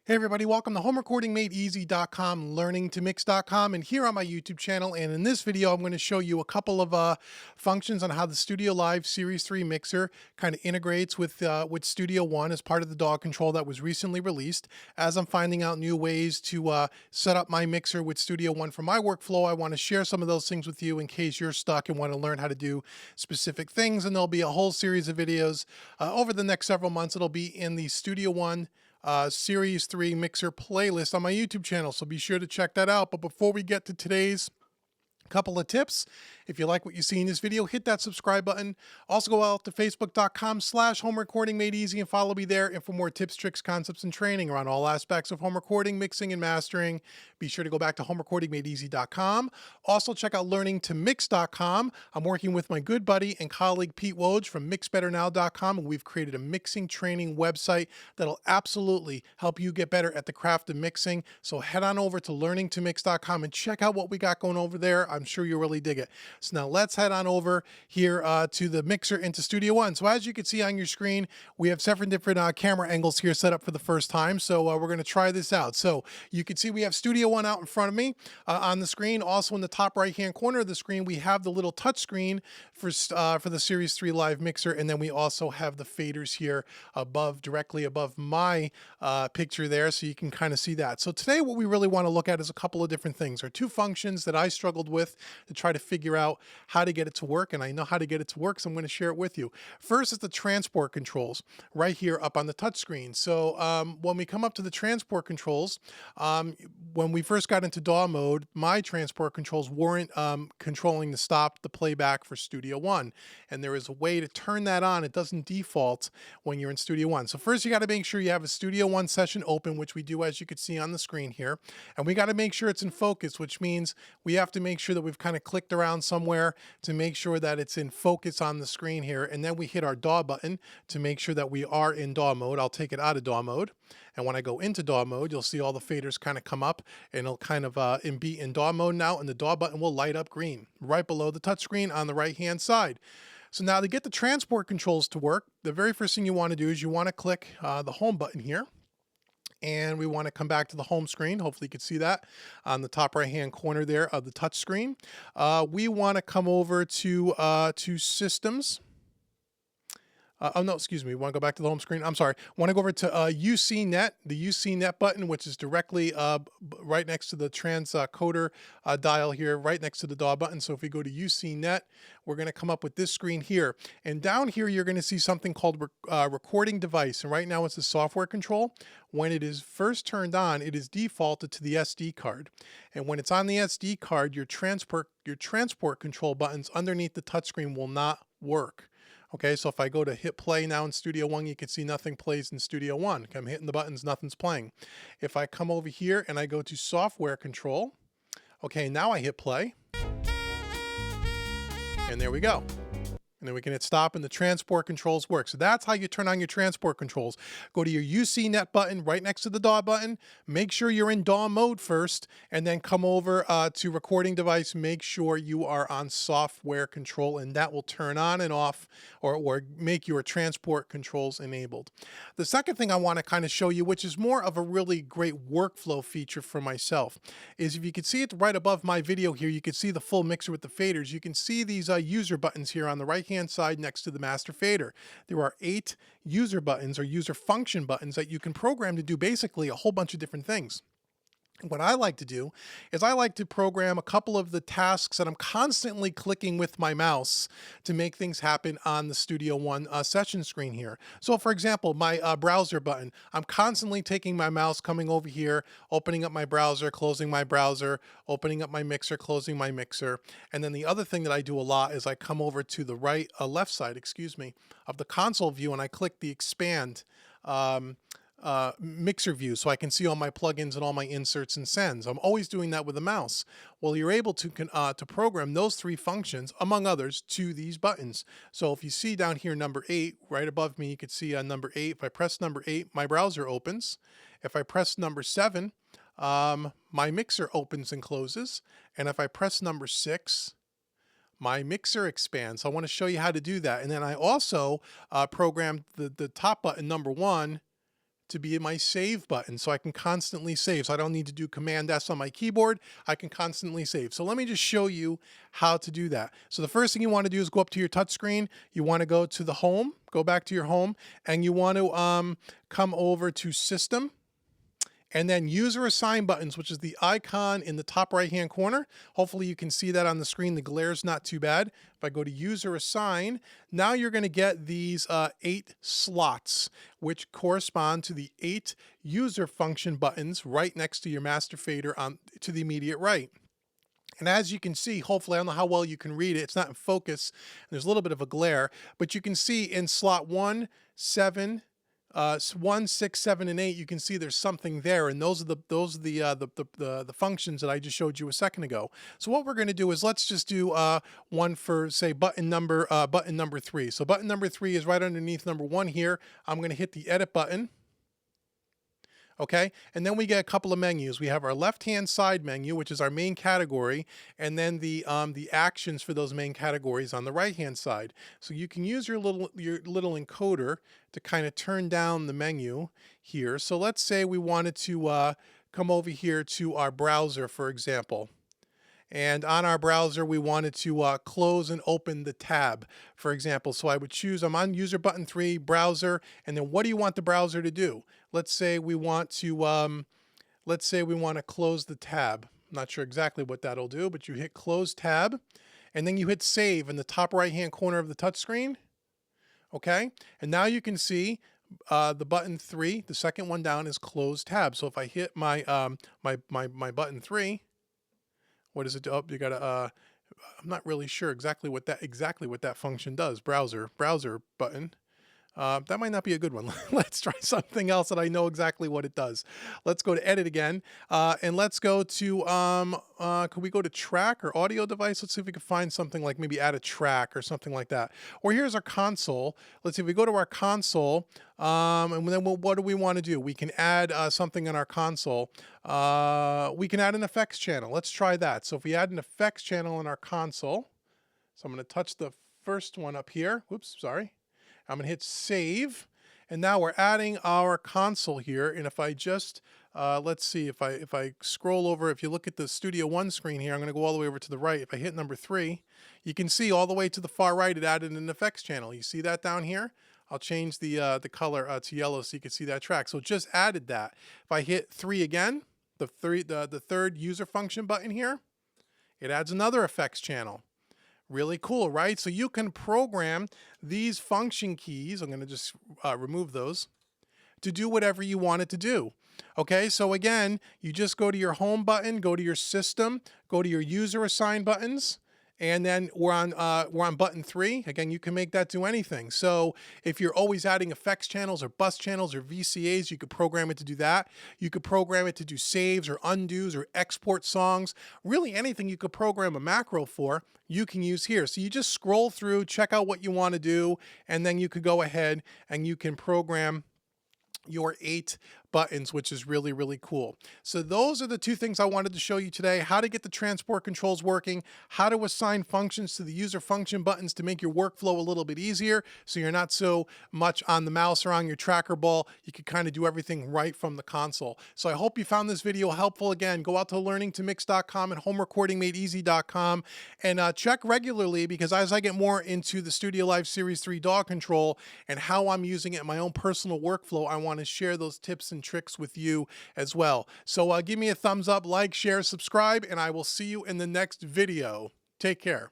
Hey everybody, welcome to homerecordingmadeeasy.com, learningtomix.com, and here on my YouTube channel. And in this video, I'm going to show you a couple of functions on how the StudioLive Series 3 mixer kind of integrates with Studio One as part of the DAW control that was recently released. As I'm finding out new ways to set up my mixer with Studio One for my workflow, I want to share some of those things with you in case you're stuck and want to learn how to do specific things. And there'll be a whole series of videos over the next several months. It'll be in the Studio One Series 3 mixer playlist on my YouTube channel, so be sure to check that out. But before we get to today's couple of tips, if you like what you see in this video, hit that subscribe button. Also go out to facebook.com/homerecordingmadeeasy and follow me there. And for more tips, tricks, concepts, and training around all aspects of home recording, mixing, and mastering, be sure to go back to homerecordingmadeeasy.com. Also check out learningtomix.com. I'm working with my good buddy and colleague Pete Woj from mixbetternow.com, and we've created a mixing training website that'll absolutely help you get better at the craft of mixing. So head on over to learningtomix.com and check out what we got going over there. I'm sure you'll really dig it. So now let's head on over here to the mixer into Studio One. So as you can see on your screen, we have several different camera angles here set up for the first time. So we're going to try this out. So you can see we have Studio One out in front of me on the screen. Also in the top right hand corner of the screen, we have the little touch screen for the Series 3 Live mixer. And then we also have the faders here directly above my picture there. So you can kind of see that. So today what we really want to look at is a couple of different things. There are two functions that I struggled with to try to figure out how to get it to work. And I know how to get it to work, so I'm going to share it with you. First is the transport controls right here up on the touch screen. So when we come up to the transport controls, when we first got into DAW mode, my transport controls weren't controlling the stop, the playback for Studio One. And there is a way to turn that on. It doesn't default when you're in Studio One. So first you got to make sure you have a Studio One session open, which we do as you can see on the screen here. And we got to make sure it's in focus, which means we have to make sure that we've kind of clicked around somewhere to make sure that it's in focus on the screen here. And then we hit our DAW button to make sure that we are in DAW mode. I'll take it out of DAW mode. And when I go into DAW mode, you'll see all the faders kind of come up and it'll kind of be in DAW mode now. And the DAW button will light up green right below the touchscreen on the right-hand side. So now to get the transport controls to work, the very first thing you want to do is you want to click the home button here. And we want to come back to the home screen. Hopefully you can see that on the top right hand corner there of the touch screen. We want to come over to systems. Oh no, excuse me. We want to go back to the home screen. I'm sorry. Want to go over to UCNet, the UCNet button, which is directly right next to the transcoder dial here, right next to the DAW button. So if we go to UCNet, we're going to come up with this screen here. And down here, you're going to see something called recording device. And right now it's the software control. When it is first turned on, it is defaulted to the SD card. And when it's on the SD card, your transport control buttons underneath the touchscreen will not work. Okay, so if I go to hit play now in Studio One, you can see nothing plays in Studio One. I'm hitting the buttons, nothing's playing. If I come over here and I go to software control, okay, now I hit play. And there we go. And then we can hit stop and the transport controls work. So that's how you turn on your transport controls. Go to your UCNet button right next to the DAW button. Make sure you're in DAW mode first, and then come over to recording device. Make sure you are on software control, and that will turn on and off or make your transport controls enabled. The second thing I want to kind of show you, which is more of a really great workflow feature for myself, is if you can see it right above my video here, you can see the full mixer with the faders. You can see these user buttons here on the right hand side next to the master fader. There are 8 user buttons or user function buttons that you can program to do basically a whole bunch of different things. What I like to do is I like to program a couple of the tasks that I'm constantly clicking with my mouse to make things happen on the Studio One session screen here. So for example, my browser button, I'm constantly taking my mouse, coming over here, opening up my browser, closing my browser, opening up my mixer, closing my mixer. And then the other thing that I do a lot is I come over to the left side, excuse me, of the console view and I click the expand mixer view so I can see all my plugins and all my inserts and sends. I'm always doing that with the mouse. Well, you're able to program those 3 functions, among others, to these buttons. So if you see down here number 8, right above me, you can see on number 8, if I press number 8, my browser opens. If I press number 7, my mixer opens and closes. And if I press number 6, my mixer expands. So I want to show you how to do that. And then I also programmed the top button, number 1, to be my save button, so I can constantly save. So I don't need to do Command S on my keyboard. I can constantly save. So let me just show you how to do that. So the first thing you want to do is go up to your touchscreen. You want to go to the home, go back to your home, and you want to come over to System, and then user assign buttons, which is the icon in the top right hand corner. Hopefully you can see that on the screen. The glare's not too bad. If I go to user assign, now you're going to get these 8 slots, which correspond to the 8 user function buttons right next to your master fader on to the immediate right. And as you can see, hopefully, I don't know how well you can read it. It's not in focus. There's a little bit of a glare, but you can see in slot 1, 7, 1, 6, 7, and 8, you can see there's something there, and those are the functions that I just showed you a second ago. So what we're going to do is let's just do one for, say, button number 3. So button number 3 is right underneath number 1 here. I'm going to hit the edit button. Okay, and then we get a couple of menus. We have our left-hand side menu, which is our main category, and then the actions for those main categories on the right-hand side. So you can use your little encoder to kind of turn down the menu here. So let's say we wanted to come over here to our browser, for example. And on our browser, we wanted to close and open the tab, for example. So I would choose, I'm on user button 3, browser, and then what do you want the browser to do? Let's say we want to close the tab. I'm not sure exactly what that'll do, but you hit close tab, and then you hit save in the top right-hand corner of the touchscreen. Okay, and now you can see the button 3, the second one down, is close tab. So if I hit my my button 3. What does it do? Oh, you gotta, I'm not really sure exactly what that function does. Browser button. That might not be a good one. Let's try something else that I know exactly what it does. Let's go to edit again. And let's go to, could we go to track or audio device? Let's see if we can find something like maybe add a track or something like that. Or here's our console. Let's see if we go to our console, and then what do we want to do? We can add something on our console. We can add an effects channel. Let's try that. So if we add an effects channel in our console, so I'm going to touch the first one up here. Whoops, sorry. I'm going to hit save, and now we're adding our console here. And if I just, let's see, if I scroll over, if you look at the Studio One screen here, I'm going to go all the way over to the right. If I hit number 3, you can see all the way to the far right, it added an effects channel. You see that down here? I'll change the color to yellow so you can see that track. So it just added that. If I hit 3 again, the third user function button here, it adds another effects channel. Really cool, right? So you can program these function keys, I'm going to just remove those, to do whatever you want it to do. Okay, so again, you just go to your home button, go to your system, go to your user assign buttons, and then we're on button 3. Again, you can make that do anything. So if you're always adding effects channels or bus channels or VCAs, you could program it to do that. You could program it to do saves or undos or export songs. Really anything you could program a macro for, you can use here. So you just scroll through, check out what you want to do, and then you could go ahead and you can program your 8 buttons, which is really, really cool. So those are the 2 things I wanted to show you today: how to get the transport controls working, how to assign functions to the user function buttons to make your workflow a little bit easier so you're not so much on the mouse or on your tracker ball. You can kind of do everything right from the console. So I hope you found this video helpful. Again, go out to learningtomix.com and homerecordingmadeeasy.com and check regularly, because as I get more into the StudioLive Series 3 DAW control and how I'm using it in my own personal workflow, I want to share those tips and tricks with you as well. So give me a thumbs up, like, share, subscribe, and I will see you in the next video. Take care.